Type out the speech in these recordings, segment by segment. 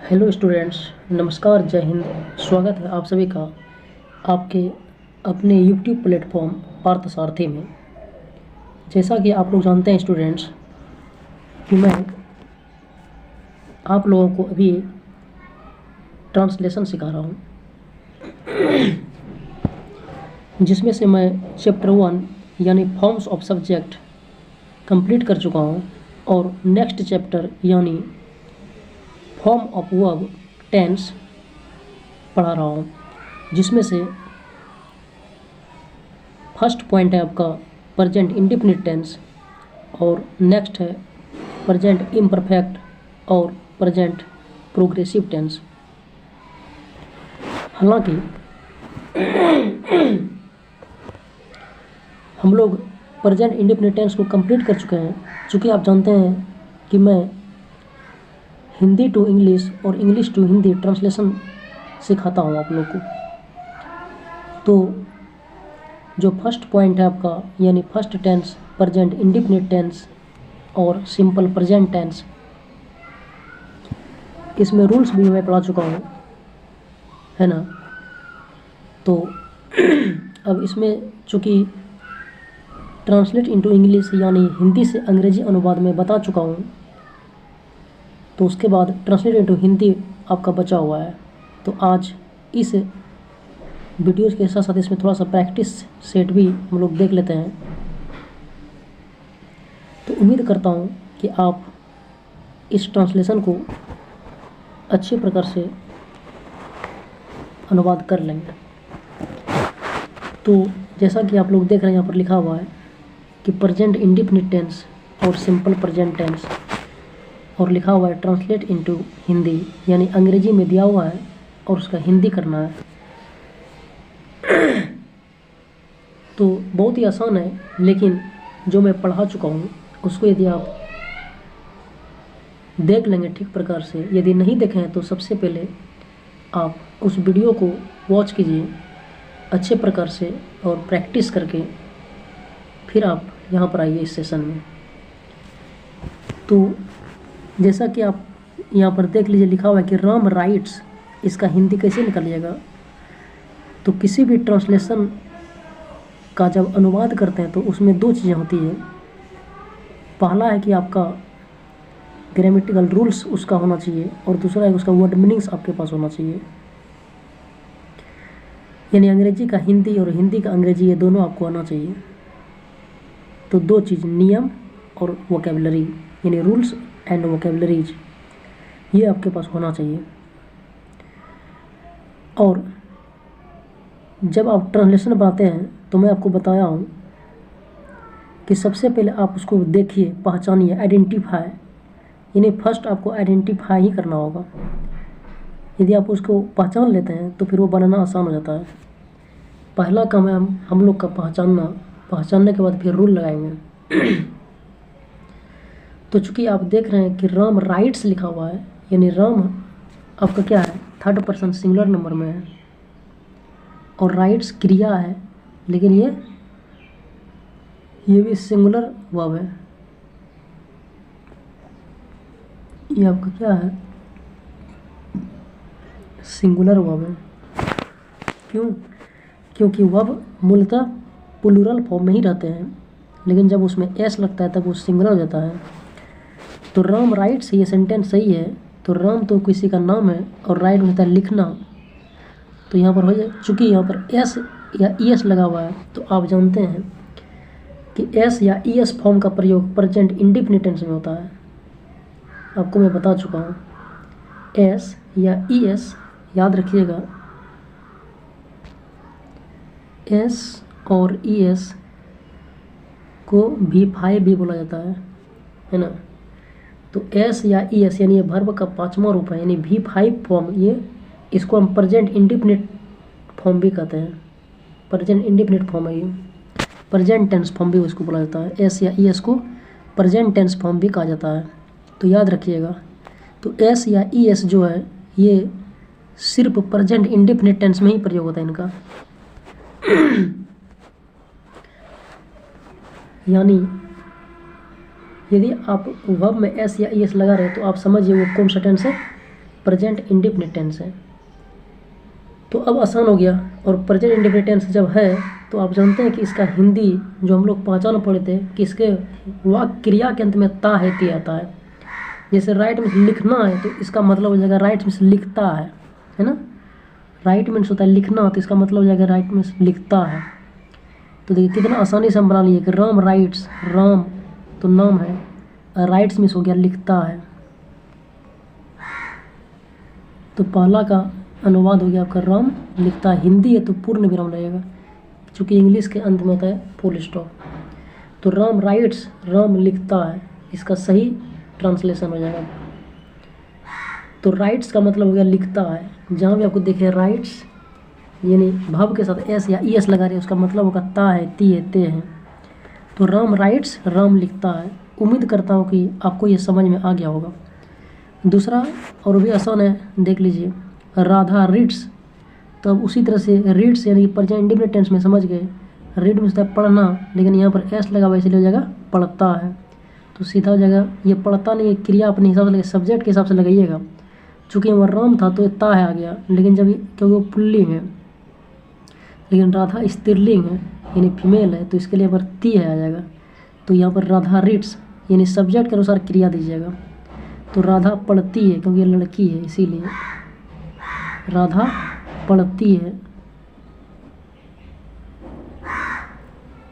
Hello students, नमस्कार, जय हिंद। स्वागत है आप सभी का आपके अपने यूट्यूब प्लेटफॉर्म पार्थसारथी में। जैसा कि आप लोग जानते हैं स्टूडेंट्स कि मैं आप लोगों को अभी ट्रांसलेशन सिखा रहा हूँ, जिसमें से मैं चैप्टर 1 यानी फॉर्म्स ऑफ सब्जेक्ट कंप्लीट कर चुका हूँ और नेक्स्ट चैप्टर यानी फॉर्म ऑफ वर्ब टेंस पढ़ा रहा हूँ, जिसमें से फर्स्ट पॉइंट है आपका प्रेजेंट इंडेफिनिट टेंस और नेक्स्ट है प्रेजेंट इम्परफेक्ट और प्रेजेंट प्रोग्रेसिव टेंस। हालांकि हम लोग प्रेजेंट इंडेफिनिट टेंस को कंप्लीट कर चुके हैं, चूँकि आप जानते हैं कि मैं हिंदी टू इंग्लिश और इंग्लिश टू हिंदी ट्रांसलेशन सिखाता हूँ आप लोग को। तो जो फर्स्ट पॉइंट है आपका यानी first tense present indefinite tense और सिंपल प्रेजेंट टेंस, इसमें रूल्स भी मैं पढ़ा चुका हूँ, है ना। तो अब इसमें चूँकि ट्रांसलेट इनटू इंग्लिश यानी हिंदी से अंग्रेजी अनुवाद में बता चुका हूँ, तो उसके बाद ट्रांसलेट इनटू हिंदी आपका बचा हुआ है। तो आज इस वीडियोज़ के साथ साथ इसमें थोड़ा सा प्रैक्टिस सेट भी हम लोग देख लेते हैं। तो उम्मीद करता हूँ कि आप इस ट्रांसलेशन को अच्छे प्रकार से अनुवाद कर लेंगे। तो जैसा कि आप लोग देख रहे हैं, यहाँ पर लिखा हुआ है कि प्रेजेंट इंडेफिनिट टेंस और सिंपल प्रेजेंट टेंस, और लिखा हुआ है ट्रांसलेट इनटू हिंदी, यानी अंग्रेजी में दिया हुआ है और उसका हिंदी करना है। तो बहुत ही आसान है, लेकिन जो मैं पढ़ा चुका हूँ उसको यदि आप देख लेंगे ठीक प्रकार से, यदि नहीं देखें हैं तो सबसे पहले आप उस वीडियो को वॉच कीजिए अच्छे प्रकार से और प्रैक्टिस करके फिर आप यहाँ पर आइए इस सेशन में। तो जैसा कि आप यहाँ पर देख लीजिए, लिखा हुआ है कि राम राइट्स, इसका हिंदी कैसे निकालिएगा। तो किसी भी ट्रांसलेशन का जब अनुवाद करते हैं तो उसमें दो चीज़ें होती है। पहला है कि आपका ग्रामेटिकल रूल्स उसका होना चाहिए और दूसरा है उसका वर्ड मीनिंग्स आपके पास होना चाहिए। यानी अंग्रेजी का हिंदी और हिंदी का अंग्रेजी, ये दोनों आपको आना चाहिए। तो दो चीज़, नियम और वोकेबलरी, यानी रूल्स एंड वोकेबलरीज, ये आपके पास होना चाहिए। और जब आप ट्रांसलेशन बनाते हैं तो मैं आपको बताया हूँ कि सबसे पहले आप उसको देखिए, पहचानिए, आइडेंटिफाई, यानी फर्स्ट आपको आइडेंटिफाई ही करना होगा। यदि आप उसको पहचान लेते हैं तो फिर वो बनाना आसान हो जाता है। पहला काम है हम लोग का पहचानना, पहचानने के बाद फिर रूल लगाएंगे। तो चूँकि आप देख रहे हैं कि राम राइट्स लिखा हुआ है, यानी राम आपका क्या है, थर्ड पर्सन सिंगुलर नंबर में है और राइट्स क्रिया है, लेकिन ये भी सिंगुलर वर्ब है। ये आपका क्या है, सिंगुलर वर्ब है। क्यों? क्योंकि वर्ब मूलतः प्लूरल फॉर्म में ही रहते हैं, लेकिन जब उसमें एस लगता है तब वो सिंगुलर हो जाता है। तो राम राइट्स, ये सेंटेंस सही है। तो राम तो किसी का नाम है और राइट होता है लिखना। तो यहाँ पर हो जाए, चूँकि यहाँ पर एस या ई एस लगा हुआ है, तो आप जानते हैं कि एस या ई एस फॉर्म का प्रयोग प्रेजेंट इंडेफिनिट टेंस में होता है। आपको मैं बता चुका हूँ, एस या ई एस याद रखिएगा, एस और ई एस को V5 भी बोला जाता है ना। तो एस या ई एस यानी ये वर्ब का पांचवा रूप है, यानी V5 फॉर्म, ये इसको हम प्रेजेंट इंडेफिनिट फॉर्म भी कहते हैं। प्रेजेंट इंडेफिनिट फॉर्म है ये, प्रेजेंट टेंस फॉर्म भी उसको बोला जाता है। एस या ई एस को प्रेजेंट टेंस फॉर्म भी कहा जाता है, तो याद रखिएगा। तो एस या ई एस जो है ये सिर्फ प्रेजेंट इंडेफिनिट टेंस में ही प्रयोग होता है इनका। यानी यदि आप वर्ब में एस या ई एस लगा रहे हैं तो आप समझिए वो कौन सा टेंस है, प्रेजेंट इंडेफिनिट टेंस है। तो अब आसान हो गया। और प्रेजेंट इंडेफिनिट टेंस जब है तो आप जानते हैं कि इसका हिंदी जो हम लोग पहचान पड़े थे कि इसके वाक्य क्रिया के अंत में ता है ती आता है। जैसे राइट मीन्स लिखना है तो इसका मतलब हो जाएगा राइट मीन्स लिखता है ना। राइट मीन्स होता है लिखना, तो इसका मतलब हो जाएगा राइट मीन्स लिखता है। तो देखिए कितना आसानी से हम बना लिए कि राम राइट्स, राम तो नाम है, राइट्स मीन्स हो गया लिखता है। तो पहला का अनुवाद हो गया आपका राम लिखता है। हिंदी है तो पूर्ण विराम रहेगा, क्योंकि इंग्लिश के अंत में होता है फुल स्टॉप। तो राम राइट्स, राम लिखता है, इसका सही ट्रांसलेशन हो जाएगा। तो राइट्स का मतलब हो गया लिखता है। जहाँ भी आपको देखे राइट्स यानी भाव के साथ एस या ई एस लगा रहे हैं, उसका मतलब होगा ता है, ती है, ते है। तो राम राइट्स, राम लिखता है। उम्मीद करता हूँ कि आपको ये समझ में आ गया होगा। दूसरा और भी आसान है, देख लीजिए, राधा रीड्स। तो अब उसी तरह से रीड्स यानी प्रेजेंट इंडेफिनिट टेंस में समझ गए, रीड में होता है पढ़ना, लेकिन यहाँ पर एस लगा हुआ इसलिए हो जाएगा पढ़ता है। तो सीधा हो जाएगा, ये पढ़ता नहीं, क्रिया अपने हिसाब से लगे, सब्जेक्ट के हिसाब से लगाइएगा। चूँकि वहाँ राम था तो ता है आ गया, लेकिन जब क्योंकि वो पुल्लिंग है, लेकिन राधा स्त्रीलिंग है यानी फीमेल है, तो इसके लिए यहाँ पर ती है आ जाएगा। तो यहाँ पर राधा रीड्स यानी सब्जेक्ट के अनुसार क्रिया दीजिएगा। तो राधा पढ़ती है क्योंकि ये लड़की है, इसीलिए राधा पढ़ती है।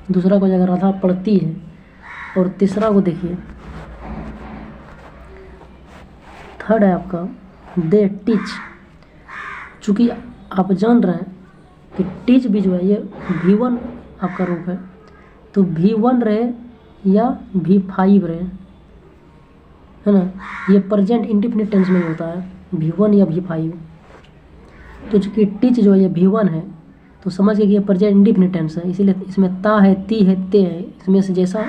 दूसरा को जाएगा राधा पढ़ती है। और तीसरा को देखिए, थर्ड है आपका दे टीच। चूँकि आप जान रहे हैं कि टीच भी जो है ये V1 आपका रूप है, तो V1 रहे या V5 रहे, है ना, ये प्रेजेंट इंडेफिनिट टेंस में ही होता है, V1 या V5। तो चूँकि टीच जो है ये V1 है, तो समझ गए कि ये प्रेजेंट इंडेफिनिट टेंस है, इसीलिए इसमें ता है, ती है, ते है, इसमें से जैसा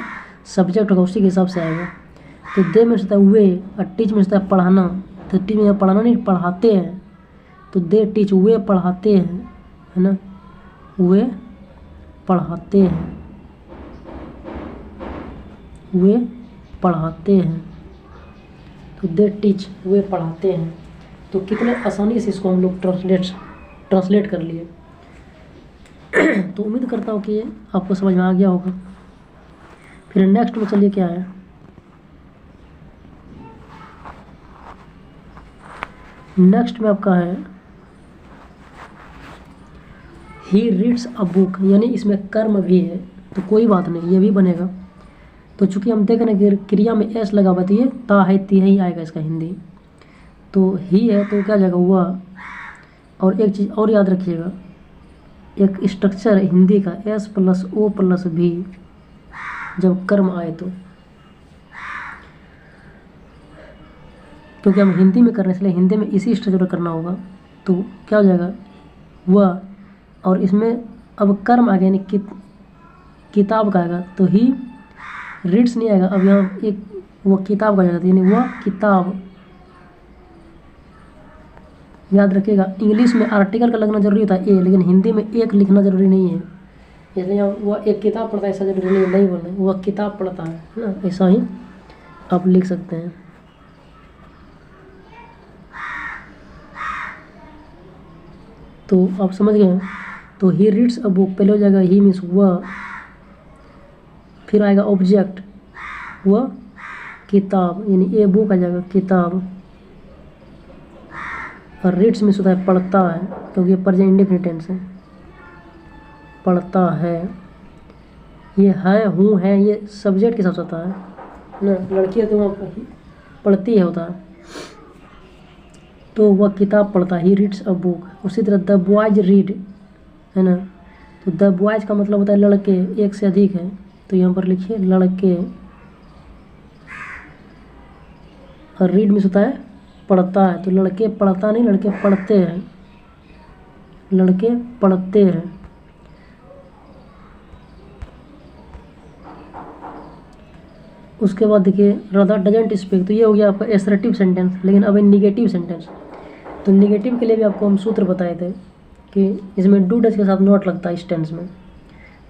सब्जेक्ट होगा उसी के हिसाब से आएगा। तो दे में होता है वे, और टीच में होता है पढ़ाना। तो टीच में पढ़ाना नहीं, पढ़ाते हैं। तो दे टीच, वे पढ़ाते हैं, है ना, वे पढ़ाते हैं, वे पढ़ाते हैं। तो दे टीच, वे पढ़ाते हैं। तो कितने आसानी से इसको हम लोग ट्रांसलेट कर लिए। तो उम्मीद करता हूँ कि आपको समझ में आ गया होगा। फिर नेक्स्ट में चलिए क्या है, नेक्स्ट में आपका है ही रीड्स अ बुक, यानी इसमें कर्म भी है, तो कोई बात नहीं, ये भी बनेगा। तो चूंकि हम देख रहे हैं कि क्रिया में एस लगा हुआ, तो ये ता है, ती है ही आएगा इसका हिंदी। तो ही है तो क्या जाएगा वह। और एक चीज़ और याद रखिएगा, एक स्ट्रक्चर है हिंदी का, एस प्लस ओ प्लस भी जब कर्म आए तो, क्योंकि हम हिंदी में कर रहे हैं इसलिए हिंदी में इसी स्ट्रक्चर करना होगा। तो क्या हो जाएगा वह, और इसमें अब कर्म आ गया यानी किताब का आएगा, तो ही रीड्स नहीं आएगा, अब यहाँ एक वो किताब का जाएगा, यानी वह किताब। याद रखिएगा, इंग्लिश में आर्टिकल का लगना जरूरी होता है ए, लेकिन हिंदी में एक लिखना जरूरी नहीं है। इसलिए वह एक किताब पढ़ता है ऐसा जरूरी नहीं बोलना है, वह किताब पढ़ता है ना, ऐसा ही आप लिख सकते हैं। तो आप समझ गए। तो ही रीड्स अ बुक, पहले हो जाएगा ही मीन्स वह, फिर आएगा ऑब्जेक्ट वह किताब, यानी ए बुक आ जाएगा किताब। और रीड्स मीन्स होता है पढ़ता है, क्योंकि ये प्रेजेंट इंडेफिनिट टेंस है, पढ़ता है। ये है, हूँ, है, ये सब्जेक्ट के साथ होता है ना, लड़की है तो वहाँ पढ़ती है होता है, तो वह किताब पढ़ता है, ही रीड्स अ बुक। उसी तरह द बॉयज रीड, है ना, तो द बॉयज का मतलब होता है लड़के, एक से अधिक है, तो यहाँ पर लिखिए लड़के। और रीड मीन्स होता है पढ़ता है, तो लड़के पढ़ता नहीं, लड़के पढ़ते हैं, लड़के पढ़ते हैं। उसके बाद देखिए राधा डजंट स्पीक, तो ये हो गया आपका एसर्टिव सेंटेंस। लेकिन अब निगेटिव सेंटेंस, तो निगेटिव के लिए भी आपको हम सूत्र बताए थे कि इसमें डू डज के साथ नॉट लगता है इस टेंस में।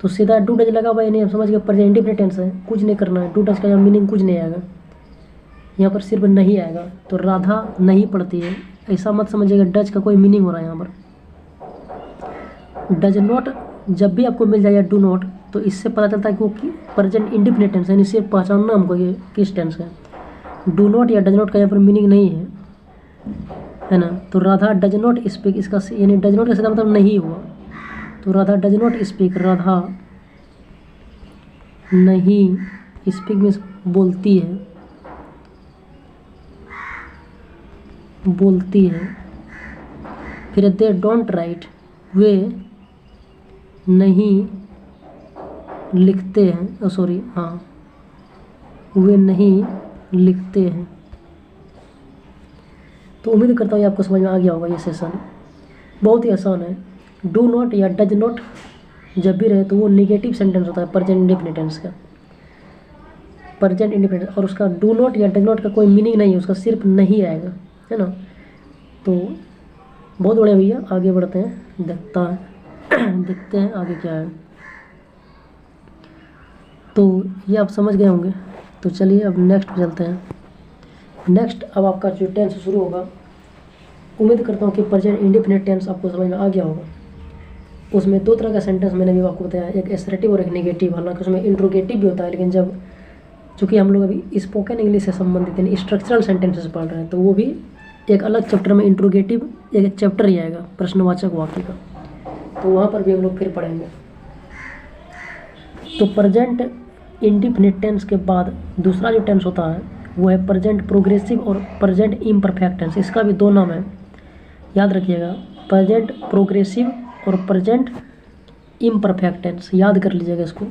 तो सीधा डू डज लगा हुआ, यानी आप समझ गए प्रेजेंट इंडेफिनिट टेंस है, कुछ नहीं करना है, डू डज का मीनिंग कुछ नहीं आएगा। यहाँ पर सिर्फ नहीं आएगा, तो राधा नहीं पढ़ती है, ऐसा मत समझिएगा डच का कोई मीनिंग हो रहा है यहाँ पर। डज नॉट जब भी आपको मिल जाए या डू नॉट, तो इससे पता चलता है कि वो प्रेजेंट इंडिफिनिट टेंस है, यानी सिर्फ पहचानना हमको ये किस टेंस है। डू नॉट या डज नॉट का यहाँ पर मीनिंग नहीं है ना। तो राधा डज नॉट स्पीक, इसका यानी डज नॉट का सीधा मतलब नहीं हुआ, तो Radha does not speak, Radha नहीं स्पीक मीन्स बोलती है, बोलती है। फिर दे डोंट राइट, वे नहीं लिखते हैं, सॉरी हाँ, वे नहीं लिखते हैं। तो उम्मीद करता हूँ ये आपको समझ में आ गया होगा। ये सेशन बहुत ही आसान है। डू नॉट या डज नॉट जब भी रहे तो वो नेगेटिव सेंटेंस होता है प्रेजेंट इंडेफिनिट टेंस का, प्रेजेंट इंडेफिनिट, और उसका डू नॉट या डज नॉट का कोई मीनिंग नहीं है, उसका सिर्फ नहीं आएगा, है ना। तो बहुत बढ़िया भैया, आगे बढ़ते हैं, देखते हैं आगे क्या है। तो ये आप समझ गए होंगे। तो चलिए अब नेक्स्ट पे चलते हैं। नेक्स्ट अब आपका जो टेंस शुरू होगा, उम्मीद करता हूँ कि प्रेजेंट इंडेफिनिट टेंस आपको समझ में आ गया होगा। उसमें दो तरह का सेंटेंस मैंने भी आपको बताया, एक एसरेटिव और एक नेगेटिव। हालांकि उसमें इंट्रोगेटिव भी होता है, लेकिन जब चूँकि हम लोग अभी स्पोकन इंग्लिश से संबंधित यानी स्ट्रक्चरल सेंटेंसेस पढ़ रहे हैं, तो वो भी एक अलग चैप्टर में इंट्रोगेटिव एक चैप्टर ही आएगा प्रश्नवाचक वाक्य का, तो वहाँ पर भी हम लोग फिर पढ़ेंगे। तो प्रेजेंट इंडेफिनिट टेंस के बाद दूसरा जो टेंस होता है वो है प्रेजेंट प्रोग्रेसिव और प्रेजेंट इम्परफेक्ट टेंस। इसका भी दो नाम है, याद रखिएगा, प्रेजेंट प्रोग्रेसिव और प्रेजेंट इम्परफेक्ट टेंस। याद कर लीजिएगा इसको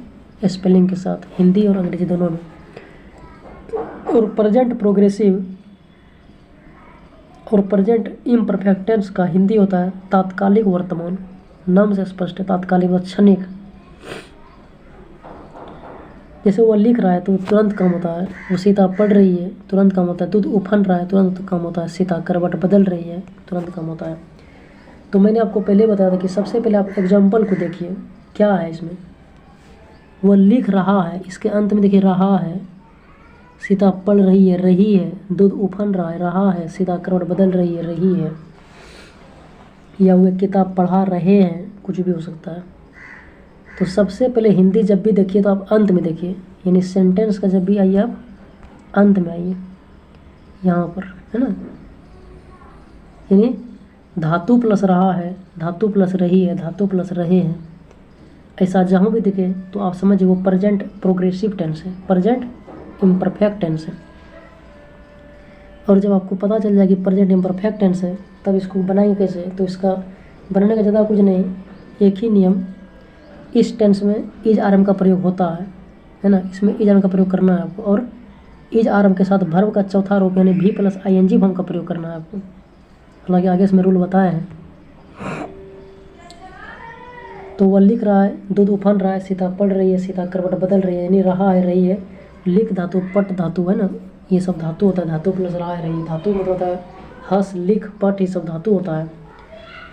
स्पेलिंग के साथ, हिंदी और अंग्रेजी दोनों में। और प्रेजेंट प्रोग्रेसिव और प्रेजेंट इम्परफेक्ट टेंस का हिंदी होता है तात्कालिक वर्तमान। नाम से स्पष्ट है, तात्कालिक व क्षणिक। जैसे वो लिख रहा है तो तुरंत काम होता है, वो सीता पढ़ रही है तुरंत काम होता है, दूध उफन रहा है तुरंत काम होता है, सीता करवट बदल रही है तुरंत काम होता है। तो मैंने आपको पहले बताया था कि सबसे पहले आप एग्जाम्पल को देखिए क्या है इसमें। वो लिख रहा है, इसके अंत में देखिए रहा है, सीता पढ़ रही है, दूध उफन रहा है, सीता करवट बदल रही है, रही है, या वे किताब पढ़ा रहे हैं, कुछ भी हो सकता है। तो सबसे पहले हिंदी जब भी देखिए तो आप अंत में देखिए, यानी सेंटेंस का जब भी आइए आप अंत में आइए, यहाँ पर है ना, यानी धातु प्लस रहा है, धातु प्लस रही है, धातु प्लस रहे हैं, ऐसा जहाँ भी दिखे तो आप समझिए वो प्रेजेंट प्रोग्रेसिव टेंस है, प्रेजेंट इम्परफेक्ट टेंस है। और जब आपको पता चल जाए कि प्रेजेंट इम्परफेक्ट टेंस है, तब इसको बनाएंगे कैसे। तो इसका बनाने का ज़्यादा कुछ नहीं, एक ही नियम, इस टेंस में इज आरएम का प्रयोग होता है ना, इसमें इज आरएम का प्रयोग करना है आपको, और इज आरएम के साथ वर्ब का चौथा रूप यानी भी प्लस आईएनजी वर्ब का प्रयोग करना है आपको। हालांकि आगे इसमें रूल बताया है। तो वह लिख रहा है, दूध उफन रहा है, सीता पढ़ रही है, सीता करवट बदल रही है, यानी रहा है, रही है, लिख धातु, पट धातु है ना, ये सब धातु होता है, धातु प्लस रहा है, रही, धातु मतलब होता है हस, लिख, पट, ये सब धातु होता है,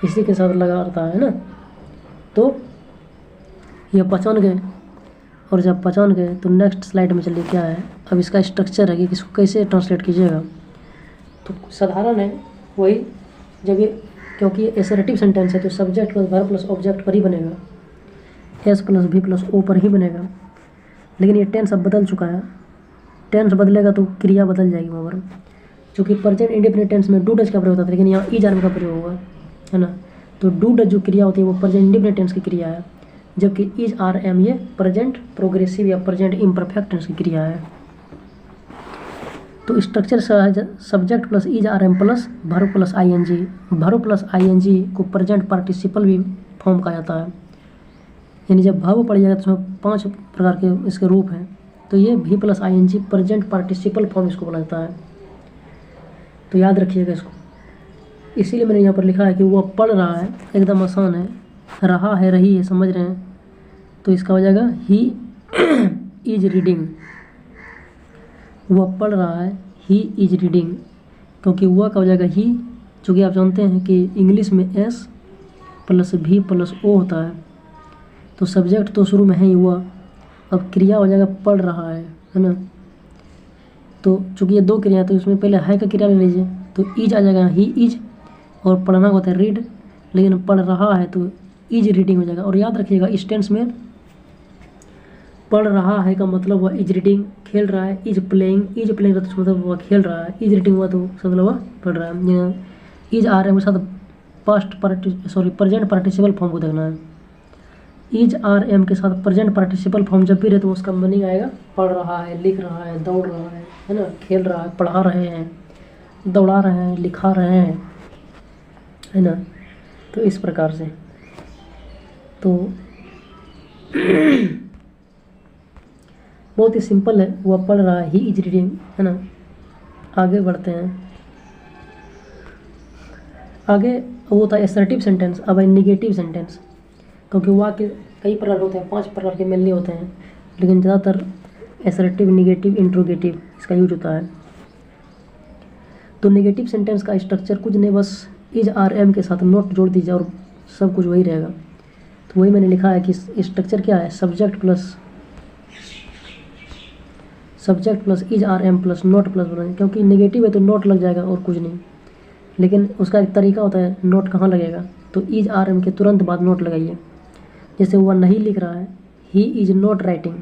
इसी के साथ लगा रहता है ना। तो ये पहचान गए, और जब पहचान गए तो नेक्स्ट स्लाइड में चलिए क्या है। अब इसका स्ट्रक्चर है कि इसको कैसे ट्रांसलेट कीजिएगा। तो साधारण है वही, जब ये क्योंकि ये एसरेटिव सेंटेंस है तो subject plus verb plus object पर ही बनेगा, एस प्लस भी प्लस ओ पर ही बनेगा। लेकिन ये टेंस अब बदल चुका है, टेंस बदलेगा तो क्रिया बदल जाएगी वहाँ पर। चूँकि प्रेजेंट इंडेफिनिट टेंस में डू डज का प्रयोग होता है, लेकिन यहाँ इज आरएम का प्रयोग होगा, है ना। तो डू डज जो क्रिया होती है वो प्रेजेंट इंडेफिनिट टेंस की क्रिया है, जबकि इज आरएम ये प्रेजेंट प्रोग्रेसिव या प्रेजेंट इम्परफेक्ट टेंस की क्रिया है। तो structure subject plus is are am plus verb plus ING. Verb plus ING को प्रेजेंट पार्टिसिपल भी फॉर्म कहा जाता है, यानी जब वर्ब पड़ जाएगा तो उसमें 5 प्रकार के इसके रूप हैं। तो ये भी plus ING present participle form इसको बोला जाता है। तो याद रखिएगा इसको, इसीलिए मैंने यहाँ पर लिखा है कि वह पढ़ रहा है, एकदम आसान है, रहा है, रही है, समझ रहे हैं। तो इसका हो जाएगा ही इज रीडिंग, वह पढ़ रहा है, ही इज रीडिंग, क्योंकि वह का हो जाएगा ही, चूँकि आप जानते हैं कि इंग्लिश में एस प्लस भी प्लस ओ होता है। तो सब्जेक्ट तो शुरू में है ही हुआ, अब क्रिया हो जाएगा पढ़ रहा है ना। तो चूँकि ये 2 क्रिया तो इसमें पहले है का क्रिया ले लीजिए, तो इज आ जाएगा ही इज, और पढ़ना होता है रीड, लेकिन पढ़ रहा है तो इज रीडिंग हो जाएगा। और याद रखिएगा इस टेंस में पढ़ रहा है का मतलब हुआ इज रीडिंग, खेल रहा है इज प्लेइंग का तो मतलब वह खेल रहा है, इज रीडिंग हुआ तो मतलब वह पढ़ रहा है। इज आ रहे के साथ प्रेजेंट पार्टिसिपल फॉर्म को देखना है। इज आर एम के साथ प्रेजेंट पार्टिसिपल फॉर्म जब भी रहे तो उसका मीनिंग आएगा पढ़ रहा है, लिख रहा है, दौड़ रहा है ना, खेल रहा है, पढ़ा रहे हैं, दौड़ा रहे हैं, लिखा रहे हैं, है ना। तो इस प्रकार से तो बहुत ही सिंपल है, वह पढ़ रहा है, ही इज रीडिंग, है ना। आगे बढ़ते हैं। आगे वो होता है असर्टिव सेंटेंस, अब है निगेटिव सेंटेंस, क्योंकि वाक्य कई प्रकार होते हैं, 5 प्रकार के मेनली होते हैं, लेकिन ज़्यादातर असर्टिव, निगेटिव, इंट्रोगेटिव इसका यूज होता है। तो नेगेटिव सेंटेंस का स्ट्रक्चर कुछ नहीं, बस इज आर एम के साथ नोट जोड़ दीजिए और सब कुछ वही रहेगा। तो वही मैंने लिखा है कि स्ट्रक्चर क्या है, subject plus is are am plus not plus बनाएंगे, क्योंकि नेगेटिव है तो नोट लग जाएगा और कुछ नहीं, लेकिन उसका एक तरीका होता है नोट कहाँ लगेगा। तो इज आर एम के तुरंत बाद नोट लगाइए। जैसे वह नहीं लिख रहा है, ही इज नॉट राइटिंग,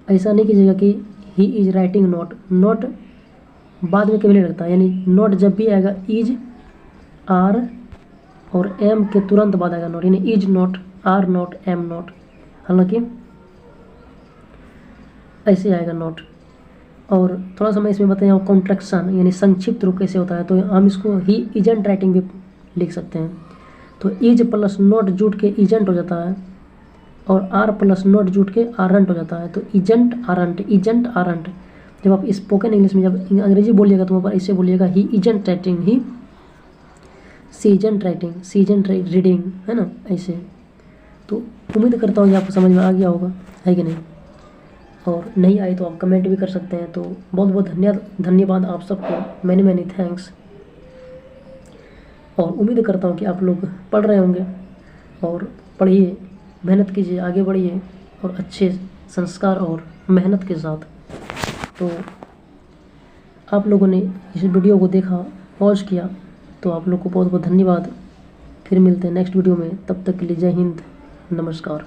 ऐसा नहीं कीजिएगा कि he is writing note, note बाद में कभी नहीं लगता, यानी नोट जब भी आएगा इज आर और एम के तुरंत बाद आएगा नोट, यानी is not, are not, am not, हालांकि ऐसे आएगा नोट। और थोड़ा सा मैं इसमें बताया हूँ कॉन्ट्रैक्शन, यानी संक्षिप्त रूप कैसे होता है, तो हम इसको ही इजेंट राइटिंग भी लिख सकते हैं। तो इज प्लस नोट जुट के इजेंट हो जाता है, और आर प्लस नोट जुट के आरंट हो जाता है। तो इजेंट आरंट। जब आप स्पोकन इंग्लिश में जब अंग्रेजी बोलिएगा तो वहाँ पर ऐसे बोलिएगा he isn't writing, he she isn't writing, she isn't reading, है ना, ऐसे। तो उम्मीद करता हूँ कि आपको समझ में आ गया होगा, है कि नहीं। और नहीं आई तो आप कमेंट भी कर सकते हैं। तो बहुत बहुत धन्यवाद आप सबको, मैनी थैंक्स। और उम्मीद करता हूँ कि आप लोग पढ़ रहे होंगे, और पढ़िए, मेहनत कीजिए, आगे बढ़िए, और अच्छे संस्कार और मेहनत के साथ। तो आप लोगों ने इस वीडियो को देखा, वॉच किया, तो आप लोग को बहुत बहुत धन्यवाद। फिर मिलते हैं नेक्स्ट वीडियो में, तब तक के लिए जय हिंद, नमस्कार।